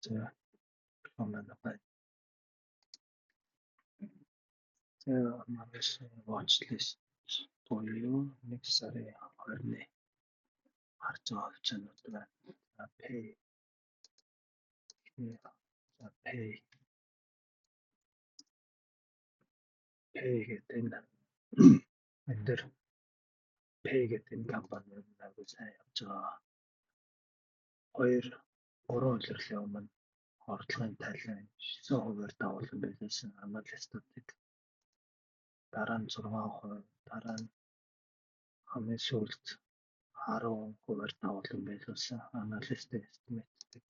За манай бай. За маргааш watchlist буюу нэг сарын 20-ны харж байгаа хвчаанууд байна. За pay гэдэг энэ дээр pay гэдэг энэ компани агуу сайн явж байгаа. 2-3 удаагийн өмнө орлогын тайлан 9%-аар дагуулсан байсан аналистуудыг дараа нь 6%, дараа нь хамгийн сүүлд 10%-аар дагуулсан байсан аналистын эстимэйттэй.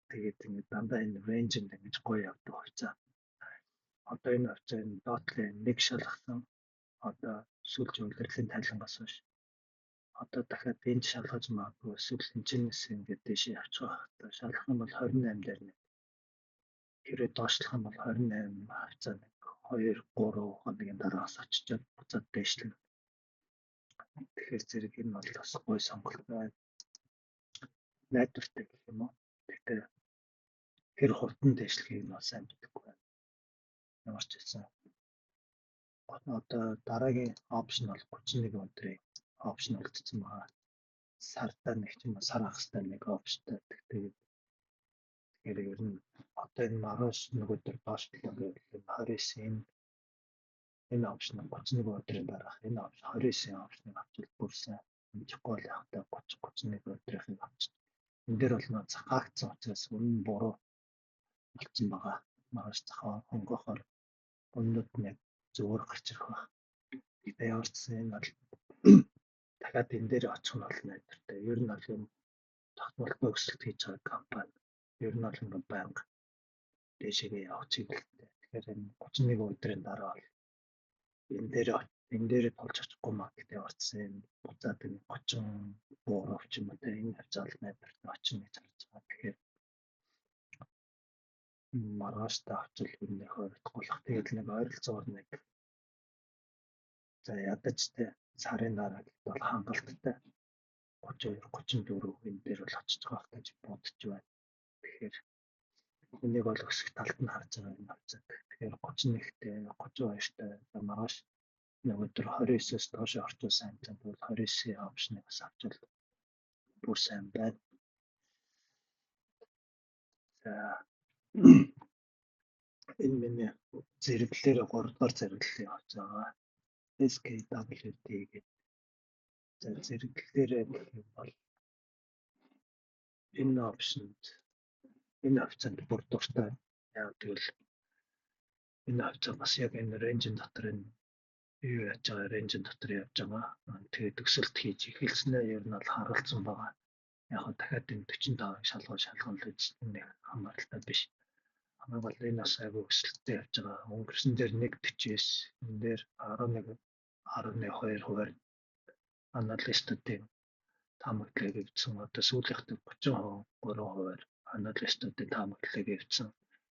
Тэгээд ингэ дандаа энэ рейнжинд ингэж гоё явдаг хувьцаа. Одоо энэ хувьцаа энэ доотлын нэг шалгасан. Одоо сүүлч удаагийн тайлангаас хойш. Одоо дахиад энд шалгаж магадгүй эсвэл хэмжээнээс ингээд дэшээ явчих واخ. Одоо шалгах юм бол 28 дээр нэг. Хэрвээ доошлох юм бол 28 хавцаа нэг 2-3 хоногийн дараагаас очичоод буцаад дэшлэн. Тэгэхээр зэрэг энэ бол бас гоё сонголт байна. Найдвартай гэх юм уу. Тэгэхээр хэр хурдан дэшлэхийг нь сайн мэдэхгүй байна. Ямар ч хэлсэн. Одоо дараагийн опшн бол 31 өдрийн опшн үлдсэн байгаа. Сартаа нэг ч юм уу сар ахстай нэг опшнтай. Тэгэхээр ер нь одоо энэ маргааш нэг өдөр доошлоо гэвэл 29-ийн энэ опшн 31 өдрийн дараах энэ опшн 29-ийн опшныг авчвал бүрсэн. Амжихгүй л явахтай 30-31 өдрийн авчих. Энд дээр бол нөө цахаагдсан учраас үнэн буруу болцсон байгаа. Маргааш цахаа хонгохоор өмнөд нь зөвөр гарч ирэх баг. Тэгээ яварчсан энэ бол дахиад энэ дээр очих нь бол найдвартай. Ер нь бол юм тогтмолтой өсөлт хийж байгаа компани. Ер нь бол ингээд байнга дэшегээ явах чиглэлтэй. Тэгэхээр энэ 31 өдрийн дараа бол энэ дээр толж очихгүй маа гэдэг яварчсан. Энэ буцаад энэ 33 ч юм уу энэ хавцаал найдвартай очих гэж харж байгаа. Тэгэхээр маргааш та очил үнэх ойлгох. Тэгээд нэг ойролцоогоор нэг за ядаж те сарын дараа бол хангалттай 32-34 энэ дээр бол очиж байгаа гэж бодож байна. Тэгэхээр энийг бол өсөх талд нь харж байгаа юм байна. Тэгэхээр 31-тэй 32-тай маргааш нэг өдөр 29-өөс доош орчуулсан амжилт бол 29-ийн опшныг бас авчвал бүр сайн байна. За энэ миний зэрэглэлээр 3 дугаар зэрэглэл явж байгаа. SKWD гэдэг. За зэрэглэлээр гэх юм бол энэ опшнд энэ хавцаанд бүр дуртай. Яг тэгвэл энэ хавцаа бас яг энэ рейнжин дотор энэ юу яаж байгаа рейнжин дотор явж байгаа. Тэгээд өсөлт хийж эхэлснээр ер нь бол харгалзсан байгаа. Яг нь дахиад энэ 45-ыг шалгуун л нэг хамааралтай биш. Хамгийн гол энэ бас айгүй өсөлттэй явж байгаа. Өнгөрсөн дээр 1.49 энэ дээр 11.2% аналистуудын таамаглалыг эвдсэн. Одоо сүүлийнх нь 33% аналистуудын таамаглалыг эвдсэн.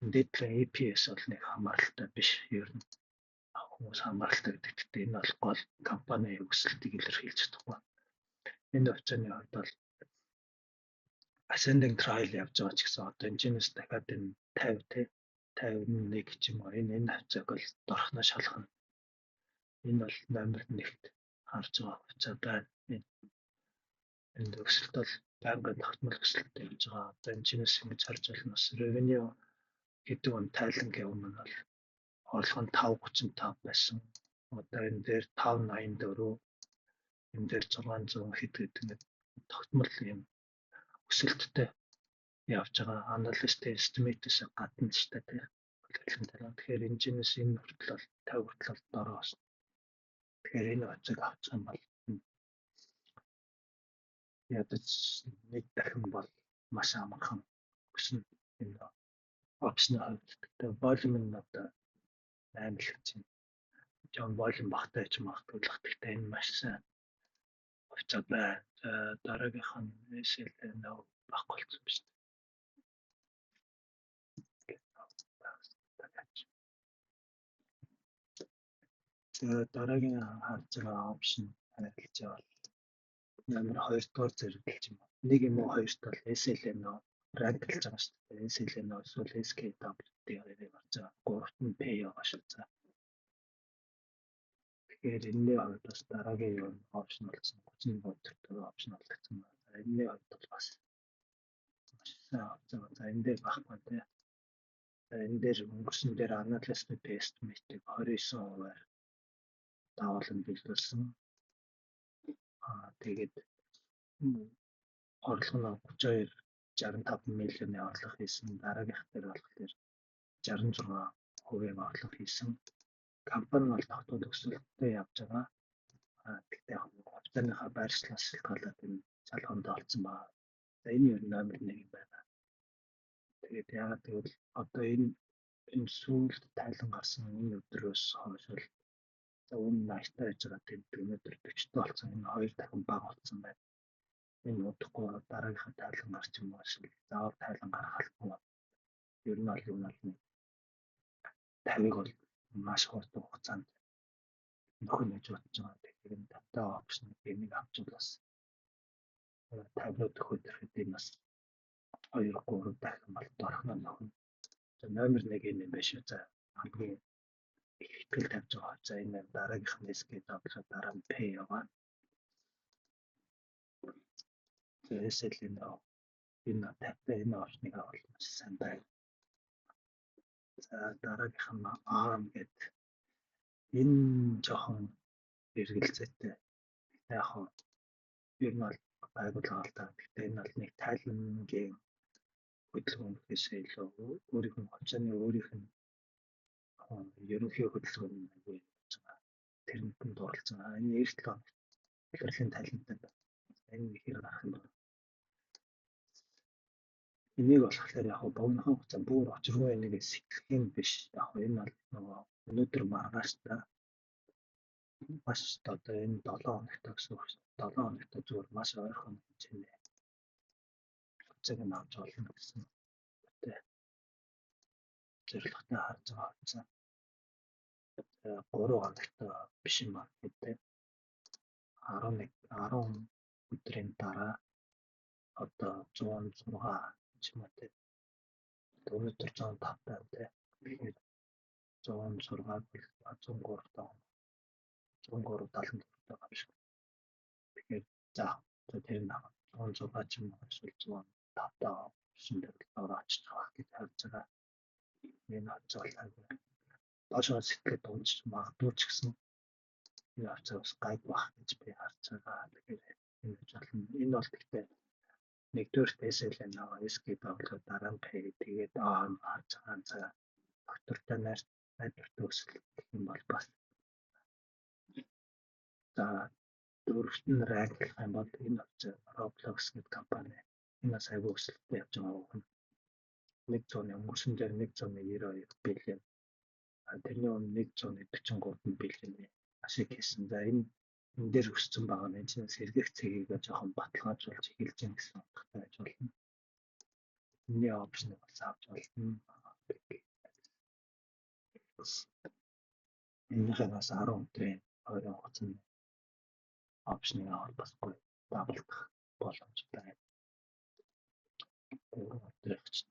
Энд EPS бол нэг хамааралтай биш. Ер нь хүмүүс хамааралтай гэдэгт энэ бол гол компани өсөлтийг илэрхийлж чадахгүй. Энэ хвцааны хувьд бол ascending trial явж байгаа ч гэсэн одоо энэчнээс дахиад энэ 51 ч юм уу энэ хвцааг бол дорхно шалгах. Энэ бол номер 1-т харж байгаа хвцаа байна. Энд өсөлт бол байнгын тогтмол өсөлттэй явж байгаа. Одоо энэчнээс ингэж харж байна бас revenue гэдэг нь тайлан гэв юм бол орлого нь 5.35 байсан. Одоо энэ дээр 5.84 энэ дээр 600 хэд гэдэг тогтмол юм өсөлттэй явж байгаа. Аналистийн эстимейтээс гадна ч та тийм. Тэгэхээр энэчнээс энэ хүртэл бол 50 хүртэл дороо басна. Тэгэхээр энэ хвцааг авчих юм бол ядаж нэг дахин бол маш амархан өснө. Энэ опшны хувьд гэдэг волюм нь одоо 8 л гэж байна. Жон волюм багтаа ч магадгүй л гэхдээ энэ маш сайн хвцаа байна. Дараагийнх нь SLN баггүй болсон биш. Дараагийн харж байгаа опшн харилцаа бол номер 2 дугаар зэрэглэл юм. Нэг юм уу хоёр тал SLN ранглж байгаа шүү дээ. SLN эсвэл SKWT-ийг гарч байгаа. Гуравт нь pay байгаа шүү дээ. Тэгэхээр энэний хувьд бас дараагийн юу опшн болсон 31 өдөртөө опшн олгдсон байна. Энэний хувьд бол бас маш сайн авсан. За энэ дээр багхгүй тий. За энэ дээр өнгөрсөн дээр analyst estimate-ийг 29%-аар давуулан бэлдүүлсэн. Тэгээд орлого нь 32-65 миллионын орлого хийсэн. Дараагийнх дээр болохоор 66% орлого хийсэн. Компани бол тогтмол өсөлттэй явж байгаа. Гэхдээ яг хувьцааныхаа байршлаас шалтгаалаад энэ залхуунд олцсон байна. За энэ юу номер 1 юм байна. Тэгээд яагаад гэвэл одоо энэ сүүлд тайлан гарсан энэ өдрөөс хойш бол за өмнө 80-таа байж байгаа тэмдэг өнөөдөр 40-т болсон. Энэ хоёр дахин бага болсон байна. Энэ удахгүй дараагийнхаа тайлан гарч юм уу эсвэл заавал тайлан гарах албагүй. Ер нь бол юм бол 50-ыг бол маш хурдан хугацаанд нөхөн гэж бодож байгаа. Тэгэхээр энэ дата опшн энийг авч бас 50 дэх өдөрт энэ бас 2-3 дахин бол дорхно нөхөн. За номер 1 юм байна шүү. За хамгийн их ихтгэл тавьж байгаа. За энэ дараагийнх нь SKW дараа нь pay яваа. За SLN энэ тавтай энэ опшныг авах маш сайн байна. За дараагийнх нь ARM гэдэг энэ жоохон эргэлзээтэй. Яг хоо ер нь бол байгууллага л да. Гэхдээ энэ бол нэг тайлангийн хөдөлгөөнөөс илүү өөрийнх нь хувьцааны өөрийнх нь ерөнхий хөдөлгөөн нэг юм байна. Тэрэнд нь дурлцсан. Энэ 97 хоног илэрлийн тайлантай байна. Энэ ихэр гарах юм байна. Энийг болохоор яг богинохон хугацаанд бүр очиргүй нэг сэтгэх юм биш. Яг энэ бол нөгөө өнөөдөр маргааш та маш одоо энэ 7 хоногт гэсэн үг. 7 хоногт зүгээр маш ойрхон хэмжээний хугацааг нь авч болно гэсэн зорилготой харж байгаа гэсэн. 3 хоногт биш юм байна гэдэг. 10 өдрийн дараа одоо 106 юм байна. Өнөөдөр 105 байна те. 106 бол 103 таа. 103 74 таа юм шиг. Тэгэхээр за тэр нэг 106 ч юм уу эсвэл 105 таа шин дээр очиж байгаа гэж харж байгаа. Энэ хацаалаа. Башаа сэтгэлд унж магадгүй ч гэсэн энэ хацаас гайг бах гэж би харж байгаа. Тэгэхээр энэ бол гэхдээ нэгдүгээр SLN SKW дараа нь pay тэгээд харж байгаа. За доктортой найдвартай өсөлт гэх юм бол бас за дөрөвт нь райглах юм бол энэ Roblox гэдэг компани энэ сайгүй өсөлттэй явж байгаа юм. 100-ны өнгөрсөн дээр 192 биллион. Тэрний өмнө 143 биллионы ашиг хийсэн. За энэ дээр өссөн байгаа нь энэ сэргэх цэгийг жоохон баталгаажуулж эхэлж байгаа гэсэн утгатай байж болно. Энэний опшныг бас авч болно. Энэхээ бас 10 өдрийн ойрын хугацаанд опшныг авах басгүй даблдах боломж байна.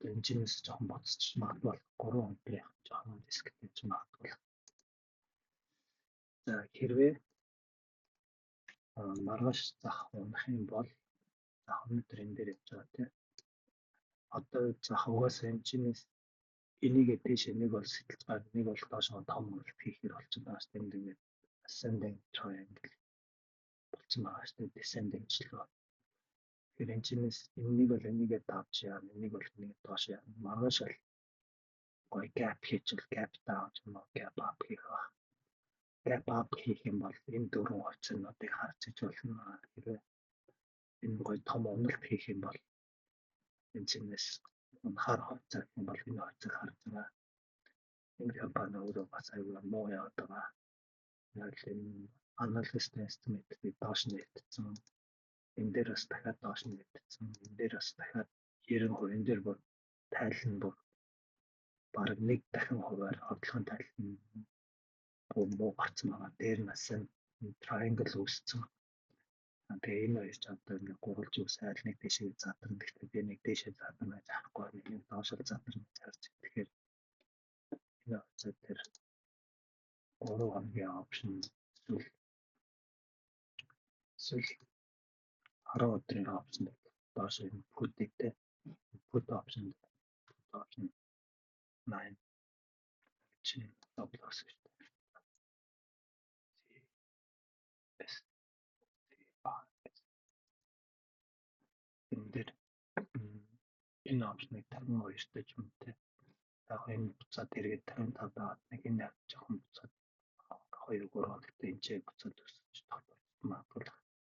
Энэ чинээс жоохон боцчих магадгүй 3 өдрийн жоохон диск гэж магадгүй. За хэрвээ маргааш зах унах юм бол за өнөөдөр энэ дээр явж байгаа тийм. Одоо зах угаасаа энэ чинээс энийг дээш нэг бол сэтэлж байгаа, нэг бол доош том хийхээр болчиход байгаа шүү дээ. Тэгээд ascending triangle болчихсон байгаа шүү дээ. Descending ч л. Тэгэхээр энэ чинээс энийг бол энийгээ давж яа, энийг бол энийг доош яа. Маргааш л гой gap хийчихвэл gap down ч юм уу gap up хийх ба. Gap up хийх юм бол энэ дөрвөн хувьцаануудыг харж иж болно. Хэрвээ энэ гой том уналт хийх юм бол энэ чинээс хар хувьцаа юм бол энэ хувьцааг харж байгаа. Энэ компани өөрөө бас аюул муу яваад байгаа. Яг л энэ analyst estimate-ийг доош нэртсэн. Энэ дээр бас дахиад доош нэртсэн. Энэ дээр бас дахиад 90% энэ дээр бүр тайлан бүр бараг нэг дахин хувиар хотлохын тайлан муу гарсан байгаа. Дээр нас triangle үүссэн. Тэгээ энэ хоёр ч одоо ингээд гурвалж үс айл нэг дэшээ задарна. Тэгэхээр би нэг дэшээ задарна гэж харахгүй нэг доошоо задарна гэж харж. Тэгэхээр энэ очоод тэр 3 хоногийн опшн эсвэл 10 өдрийн опшн доошоо энэ put-тэй put option 9 чинь доблос шүү дээ. Энэ дээр энэ опшныг 52-тэй ч юмтэй. Яг энэ буцаад эргээд 55 даваад нэг энэ жоохон буцаад 2-3 хоногт энэ ч буцаад өсөж магадгүй.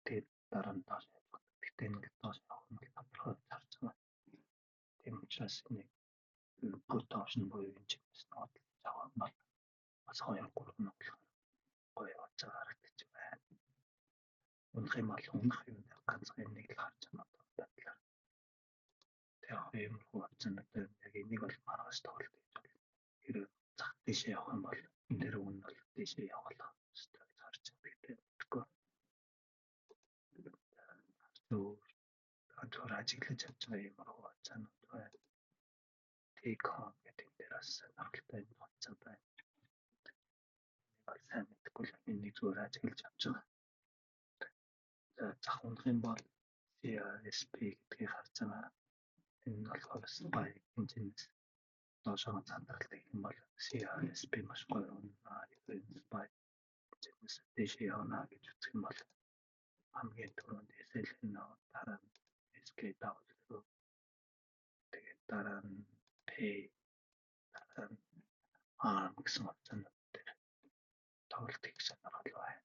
Тэгээд дараа нь доош явах. Гэтэ нэг доош явах нь тодорхой зарж байгаа. Тийм учраас нэг put option буюу энэ чигээс нот заваа бол бас 2-3 хоног гоё хуцаа харагдаж байна. Унах юм бол унах юм ганцхан нэг л харж байгаа бодлоо. Тэгээ юм хуцаанууд яг энийг бол маргаас тоглож гэж байна. Хэрэг зах дэшээ явах юм бол энэ дээр үн бол дэшээ явах хэрэгтэй гэж харж байгаа гэдэг. Зөв ажиглаж авч байгаа юм хуцаанууд байна. Take home гэдэг дээрээс наргалтай хуцаа байна. Бол сайн мэдгүй л энийг зүгээр ажиглаж авч байгаа. За зах унах юм бол CRSP гэдгийг харж байгаа. Энэ нь болохоор spy хэмжээс доошоо цандралт гэх юм бол CRSP маш гоё унаа. Энэ spy хэмжээс дэшээ явна гэж үзэх юм бол хамгийн түрүүнд SLN дараа нь SKW тэгээд дараа нь Pay дараа нь ARM гэсэн утсанууд дээр тоглолт хийх сонирхол байна.